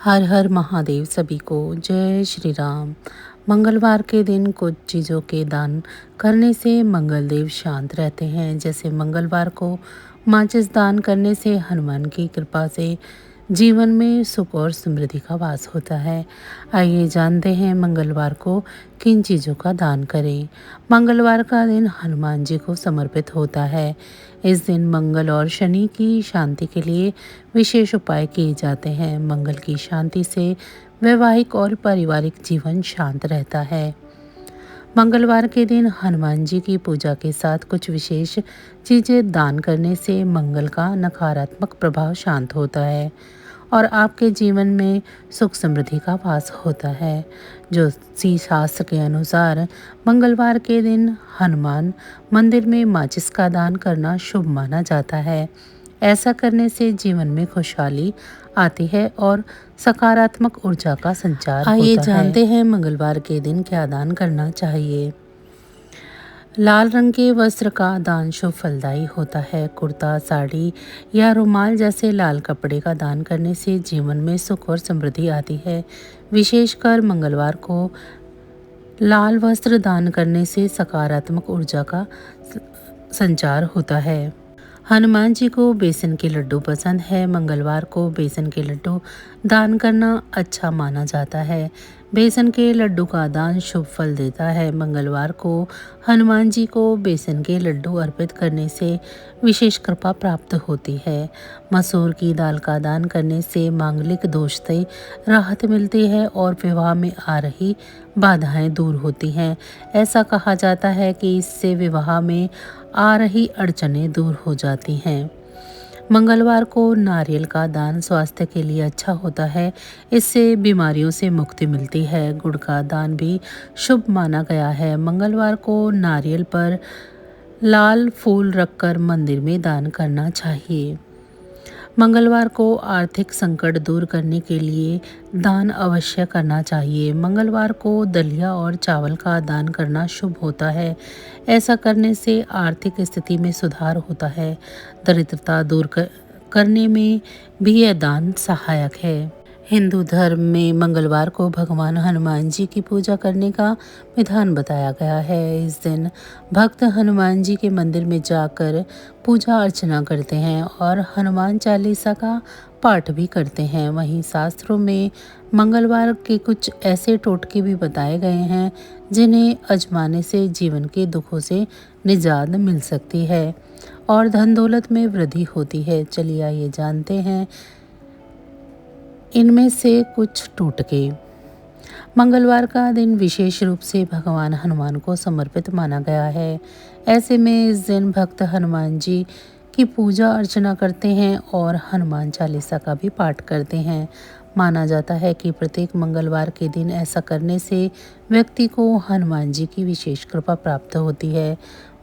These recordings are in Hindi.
हर हर महादेव सभी को। जय श्री राम। मंगलवार के दिन कुछ चीज़ों के दान करने से मंगलदेव शांत रहते हैं। जैसे मंगलवार को माचिस दान करने से हनुमान की कृपा से जीवन में सुख और समृद्धि का वास होता है। आइए जानते हैं मंगलवार को किन चीज़ों का दान करें। मंगलवार का दिन हनुमान जी को समर्पित होता है। इस दिन मंगल और शनि की शांति के लिए विशेष उपाय किए जाते हैं। मंगल की शांति से वैवाहिक और पारिवारिक जीवन शांत रहता है। मंगलवार के दिन हनुमान जी की पूजा के साथ कुछ विशेष चीज़ें दान करने से मंगल का नकारात्मक प्रभाव शांत होता है और आपके जीवन में सुख समृद्धि का वास होता है। ज्योतिषी शास्त्र के अनुसार मंगलवार के दिन हनुमान मंदिर में माचिस का दान करना शुभ माना जाता है। ऐसा करने से जीवन में खुशहाली आती है और सकारात्मक ऊर्जा का संचार होता है। आइए जानते हैं मंगलवार के दिन क्या दान करना चाहिए। लाल रंग के वस्त्र का दान शुभ फलदायी होता है। कुर्ता, साड़ी या रुमाल जैसे लाल कपड़े का दान करने से जीवन में सुख और समृद्धि आती है। विशेषकर मंगलवार को लाल वस्त्र दान करने से सकारात्मक ऊर्जा का संचार होता है। हनुमान जी को बेसन के लड्डू पसंद है। मंगलवार को बेसन के लड्डू दान करना अच्छा माना जाता है। बेसन के लड्डू का दान शुभ फल देता है। मंगलवार को हनुमान जी को बेसन के लड्डू अर्पित करने से विशेष कृपा प्राप्त होती है। मसूर की दाल का दान करने से मांगलिक दोष से राहत मिलती है और विवाह में आ रही बाधाएं दूर होती हैं। ऐसा कहा जाता है कि इससे विवाह में आ रही अड़चनें दूर हो जाती हैं। मंगलवार को नारियल का दान स्वास्थ्य के लिए अच्छा होता है। इससे बीमारियों से मुक्ति मिलती है। गुड़ का दान भी शुभ माना गया है। मंगलवार को नारियल पर लाल फूल रखकर मंदिर में दान करना चाहिए। मंगलवार को आर्थिक संकट दूर करने के लिए दान अवश्य करना चाहिए। मंगलवार को दलिया और चावल का दान करना शुभ होता है। ऐसा करने से आर्थिक स्थिति में सुधार होता है। दरिद्रता दूर करने में भी यह दान सहायक है। हिंदू धर्म में मंगलवार को भगवान हनुमान जी की पूजा करने का विधान बताया गया है। इस दिन भक्त हनुमान जी के मंदिर में जाकर पूजा अर्चना करते हैं और हनुमान चालीसा का पाठ भी करते हैं। वहीं शास्त्रों में मंगलवार के कुछ ऐसे टोटके भी बताए गए हैं जिन्हें आजमाने से जीवन के दुखों से निजात मिल सकती है और धन दौलत में वृद्धि होती है। चलिए आइए जानते हैं इनमें से कुछ टोटके। मंगलवार का दिन विशेष रूप से भगवान हनुमान को समर्पित माना गया है। ऐसे में इस दिन भक्त हनुमान जी की पूजा अर्चना करते हैं और हनुमान चालीसा का भी पाठ करते हैं। माना जाता है कि प्रत्येक मंगलवार के दिन ऐसा करने से व्यक्ति को हनुमान जी की विशेष कृपा प्राप्त होती है।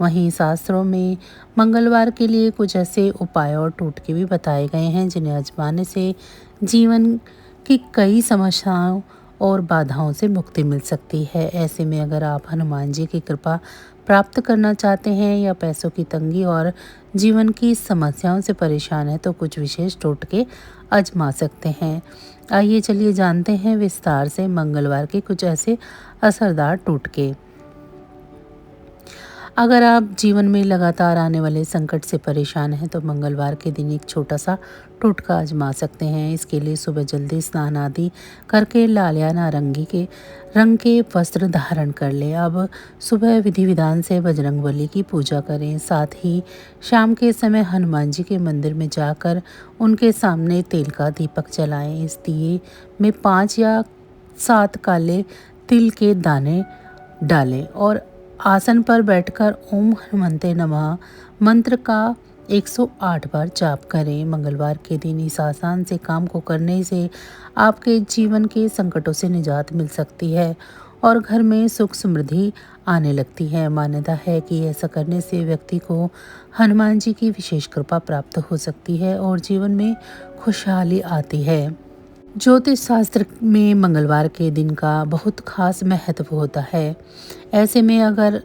वहीं शास्त्रों में मंगलवार के लिए कुछ ऐसे उपाय और टोटके भी बताए गए हैं जिन्हें आजमाने से जीवन की कई समस्याओं और बाधाओं से मुक्ति मिल सकती है। ऐसे में अगर आप हनुमान जी की कृपा प्राप्त करना चाहते हैं या पैसों की तंगी और जीवन की समस्याओं से परेशान हैं तो कुछ विशेष टोटके आजमा सकते हैं। आइए चलिए जानते हैं विस्तार से मंगलवार के कुछ ऐसे असरदार टोटके। अगर आप जीवन में लगातार आने वाले संकट से परेशान हैं तो मंगलवार के दिन एक छोटा सा टोटका आजमा सकते हैं। इसके लिए सुबह जल्दी स्नान आदि करके लाल या नारंगी के रंग के वस्त्र धारण कर लें। अब सुबह विधि विधान से बजरंगबली की पूजा करें। साथ ही शाम के समय हनुमान जी के मंदिर में जाकर उनके सामने तेल का दीपक जलाएं। इस दिए में 5 या 7 काले तिल के दाने डालें और आसन पर बैठकर ओम हनुमते नमः मंत्र का 108 बार जाप करें। मंगलवार के दिन इस आसान से काम को करने से आपके जीवन के संकटों से निजात मिल सकती है और घर में सुख समृद्धि आने लगती है। मान्यता है कि ऐसा करने से व्यक्ति को हनुमान जी की विशेष कृपा प्राप्त हो सकती है और जीवन में खुशहाली आती है। ज्योतिष शास्त्र में मंगलवार के दिन का बहुत खास महत्व होता है। ऐसे में अगर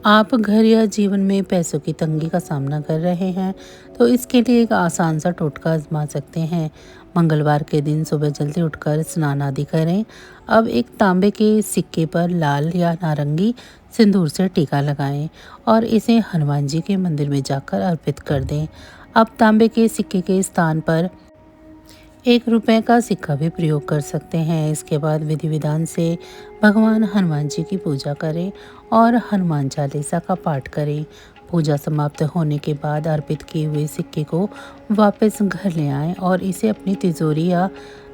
आप घर या जीवन में पैसों की तंगी का सामना कर रहे हैं तो इसके लिए एक आसान सा टोटका आजमा सकते हैं। मंगलवार के दिन सुबह जल्दी उठकर स्नान आदि करें। अब एक तांबे के सिक्के पर लाल या नारंगी सिंदूर से टीका लगाएं और इसे हनुमान जी के मंदिर में जाकर अर्पित कर दें। अब तांबे के सिक्के के स्थान पर 1 रुपए का सिक्का भी प्रयोग कर सकते हैं। इसके बाद विधि विधान से भगवान हनुमान जी की पूजा करें और हनुमान चालीसा का पाठ करें। पूजा समाप्त होने के बाद अर्पित किए हुए सिक्के को वापस घर ले आएं और इसे अपनी तिजोरी या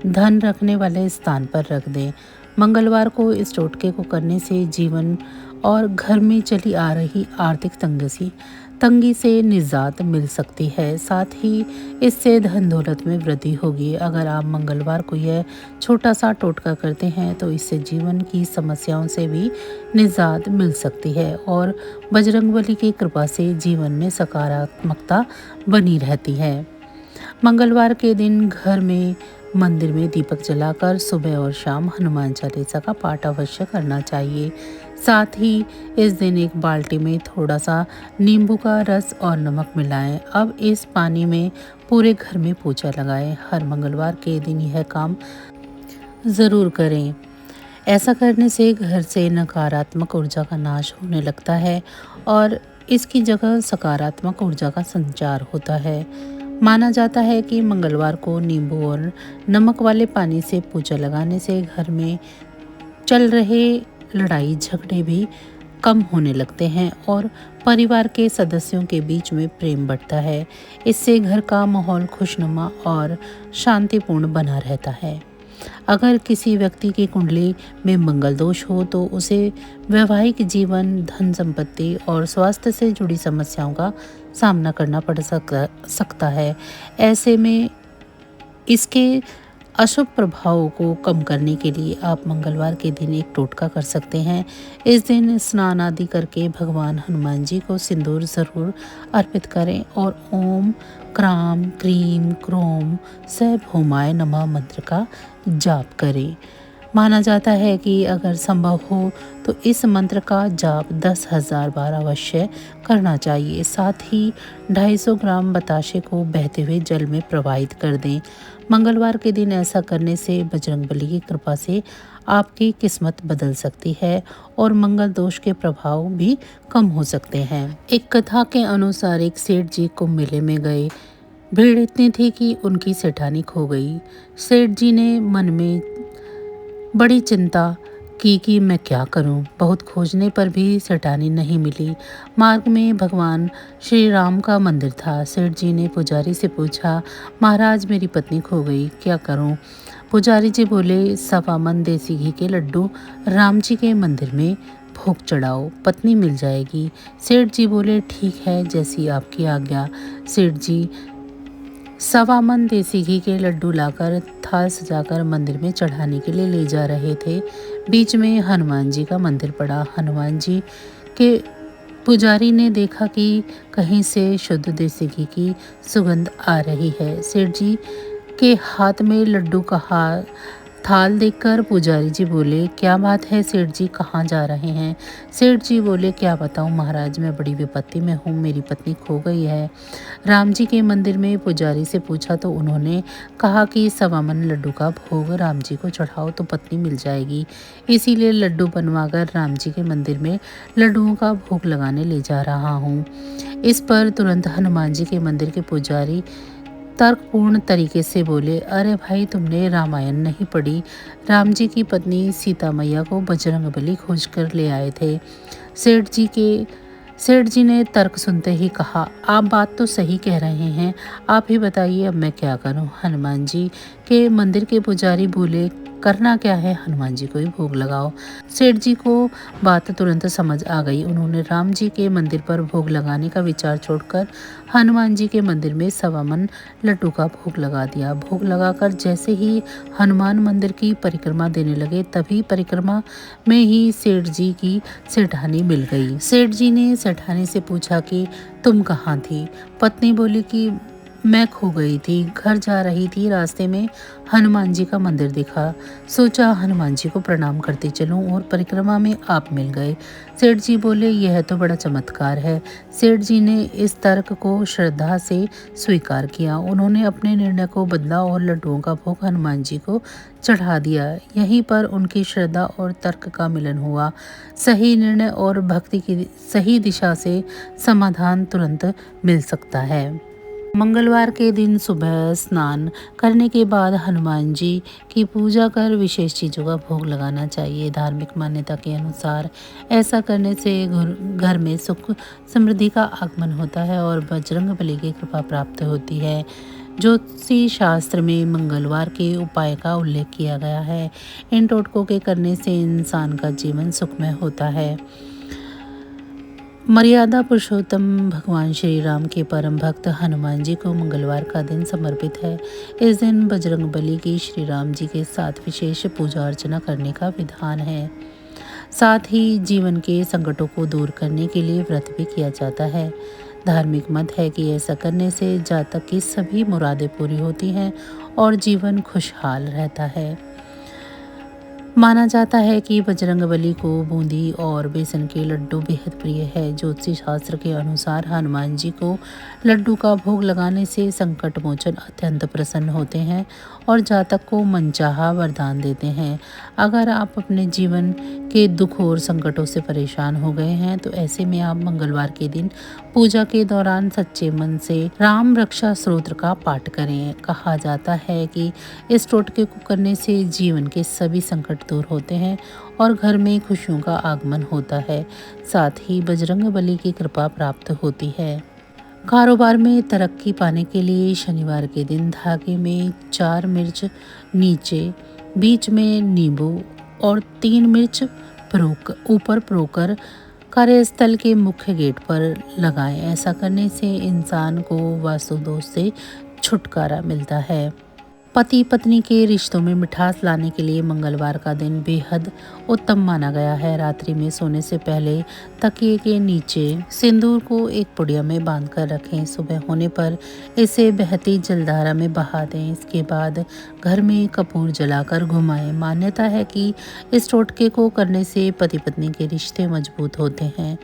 धन रखने वाले स्थान पर रख दें। मंगलवार को इस टोटके को करने से जीवन और घर में चली आ रही आर्थिक तंगी से निजात मिल सकती है। साथ ही इससे धन दौलत में वृद्धि होगी। अगर आप मंगलवार को यह छोटा सा टोटका करते हैं तो इससे जीवन की समस्याओं से भी निजात मिल सकती है और बजरंगबली की कृपा से जीवन में सकारात्मकता बनी रहती है। मंगलवार के दिन घर में मंदिर में दीपक जलाकर सुबह और शाम हनुमान चालीसा का पाठ अवश्य करना चाहिए। साथ ही इस दिन एक बाल्टी में थोड़ा सा नींबू का रस और नमक मिलाएं। अब इस पानी में पूरे घर में पोछा लगाएं। हर मंगलवार के दिन यह काम ज़रूर करें। ऐसा करने से घर से नकारात्मक ऊर्जा का नाश होने लगता है और इसकी जगह सकारात्मक ऊर्जा का संचार होता है। माना जाता है कि मंगलवार को नींबू और नमक वाले पानी से पोछा लगाने से घर में चल रहे लड़ाई झगड़े भी कम होने लगते हैं और परिवार के सदस्यों के बीच में प्रेम बढ़ता है। इससे घर का माहौल खुशनुमा और शांतिपूर्ण बना रहता है। अगर किसी व्यक्ति की कुंडली में मंगल दोष हो तो उसे वैवाहिक जीवन, धन संपत्ति और स्वास्थ्य से जुड़ी समस्याओं का सामना करना पड़ सकता है। ऐसे में इसके अशुभ प्रभावों को कम करने के लिए आप मंगलवार के दिन एक टोटका कर सकते हैं। इस दिन स्नान आदि करके भगवान हनुमान जी को सिंदूर ज़रूर अर्पित करें और ओम क्राम क्रीम क्रोम सर्वभौमाय नमः मंत्र का जाप करें। माना जाता है कि अगर संभव हो तो इस मंत्र का जाप 10,000 बार अवश्य करना चाहिए। साथ ही 250 ग्राम बताशे को बहते हुए जल में प्रवाहित कर दें। मंगलवार के दिन ऐसा करने से बजरंगबली की कृपा से आपकी किस्मत बदल सकती है और मंगल दोष के प्रभाव भी कम हो सकते हैं। एक कथा के अनुसार एक सेठ जी कुंभ मेले में गए। भीड़ इतनी थी कि उनकी सेठानी खो गई। सेठ जी ने मन में बड़ी चिंता की कि मैं क्या करूं। बहुत खोजने पर भी सेठानी नहीं मिली। मार्ग में भगवान श्री राम का मंदिर था। सेठ जी ने पुजारी से पूछा, महाराज मेरी पत्नी खो गई, क्या करूं? पुजारी जी बोले, 1.25 मन देसी घी के लड्डू राम जी के मंदिर में भोग चढ़ाओ, पत्नी मिल जाएगी। सेठ जी बोले, ठीक है, जैसी आपकी आज्ञा। सेठ जी 1.25 मन देसी घी के लड्डू लाकर थाल सजाकर मंदिर में चढ़ाने के लिए ले जा रहे थे। बीच में हनुमान जी का मंदिर पड़ा। हनुमान जी के पुजारी ने देखा कि कहीं से शुद्ध देसी घी की सुगंध आ रही है। सेठ जी के हाथ में लड्डू का थाल देखकर पुजारी जी बोले, क्या बात है सेठ जी, कहाँ जा रहे हैं? सेठ जी बोले, क्या बताऊं महाराज, मैं बड़ी विपत्ति में हूँ, मेरी पत्नी खो गई है। राम जी के मंदिर में पुजारी से पूछा तो उन्होंने कहा कि 1.25 मन लड्डू का भोग राम जी को चढ़ाओ तो पत्नी मिल जाएगी। इसीलिए लड्डू बनवाकर राम जी के मंदिर में लड्डुओं का भोग लगाने ले जा रहा हूँ। इस पर तुरंत हनुमान जी के मंदिर के पुजारी तर्कपूर्ण तरीके से बोले, अरे भाई, तुमने रामायण नहीं पढ़ी? राम जी की पत्नी सीता मैया को बजरंगबली खोज कर ले आए थे। सेठ जी ने तर्क सुनते ही कहा, आप बात तो सही कह रहे हैं, आप ही बताइए अब मैं क्या करूं? हनुमान जी के मंदिर के पुजारी बोले, करना क्या है, हनुमान जी को ही भोग लगाओ। सेठ जी को बात तुरंत समझ आ गई। उन्होंने राम जी के मंदिर पर भोग लगाने का विचार छोड़कर हनुमान जी के मंदिर में 1.25 मन लड्डू का भोग लगा दिया। भोग लगाकर जैसे ही हनुमान मंदिर की परिक्रमा देने लगे तभी परिक्रमा में ही सेठ जी की सेठानी मिल गई। सेठ जी ने सेठानी से पूछा कि तुम कहाँ थी? पत्नी बोली कि मैं खो गई थी। घर जा रही थी, रास्ते में हनुमान जी का मंदिर दिखा। सोचा हनुमान जी को प्रणाम करते चलूं और परिक्रमा में आप मिल गए। सेठ जी बोले, यह तो बड़ा चमत्कार है। सेठ जी ने इस तर्क को श्रद्धा से स्वीकार किया। उन्होंने अपने निर्णय को बदला और लड्डुओं का भोग हनुमान जी को चढ़ा दिया। यहीं पर उनकी श्रद्धा और तर्क का मिलन हुआ। सही निर्णय और भक्ति की सही दिशा से समाधान तुरंत मिल सकता है। मंगलवार के दिन सुबह स्नान करने के बाद हनुमान जी की पूजा कर विशेष चीज़ों का भोग लगाना चाहिए। धार्मिक मान्यता के अनुसार ऐसा करने से घर में सुख समृद्धि का आगमन होता है और बजरंगबली की कृपा प्राप्त होती है। ज्योतिषी शास्त्र में मंगलवार के उपाय का उल्लेख किया गया है। इन टोटकों के करने से इंसान का जीवन सुखमय होता है। मर्यादा पुरुषोत्तम भगवान श्री राम के परम भक्त हनुमान जी को मंगलवार का दिन समर्पित है। इस दिन बजरंगबली की श्री राम जी के साथ विशेष पूजा अर्चना करने का विधान है। साथ ही जीवन के संकटों को दूर करने के लिए व्रत भी किया जाता है। धार्मिक मत है कि ऐसा करने से जातक की सभी मुरादें पूरी होती हैं और जीवन खुशहाल रहता है। माना जाता है कि बजरंगबली को बूंदी और बेसन के लड्डू बेहद प्रिय है। ज्योतिष शास्त्र के अनुसार हनुमान जी को लड्डू का भोग लगाने से संकट मोचन अत्यंत प्रसन्न होते हैं और जातक को मनचाहा वरदान देते हैं। अगर आप अपने जीवन के दुख और संकटों से परेशान हो गए हैं तो ऐसे में आप मंगलवार के दिन पूजा के दौरान सच्चे मन से राम रक्षा स्तोत्र का पाठ करें। कहा जाता है कि इस टोटके को करने से जीवन के सभी संकट दूर होते हैं और घर में खुशियों का आगमन होता है। साथ ही बजरंगबली की कृपा प्राप्त होती है। कारोबार में तरक्की पाने के लिए शनिवार के दिन धागे में 4 मिर्च नीचे, बीच में नींबू और 3 मिर्च ऊपर परोकर कार्यस्थल के मुख्य गेट पर लगाएं। ऐसा करने से इंसान को वास्तु दोष से छुटकारा मिलता है। पति पत्नी के रिश्तों में मिठास लाने के लिए मंगलवार का दिन बेहद उत्तम माना गया है। रात्रि में सोने से पहले तकिए के नीचे सिंदूर को एक पुड़िया में बांधकर रखें। सुबह होने पर इसे बहती जलधारा में बहा दें। इसके बाद घर में कपूर जलाकर घुमाएं। मान्यता है कि इस टोटके को करने से पति पत्नी के रिश्ते मजबूत होते हैं।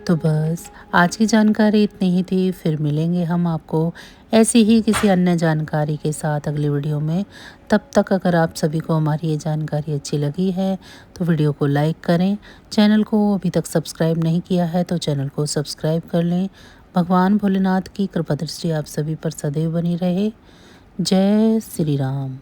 तो बस आज की जानकारी इतनी ही थी। फिर मिलेंगे हम आपको ऐसी ही किसी अन्य जानकारी के साथ अगली वीडियो में। तब तक अगर आप सभी को हमारी ये जानकारी अच्छी लगी है तो वीडियो को लाइक करें। चैनल को अभी तक सब्सक्राइब नहीं किया है तो चैनल को सब्सक्राइब कर लें। भगवान भोलेनाथ की कृपा दृष्टि आप सभी पर सदैव बनी रहे। जय श्री राम।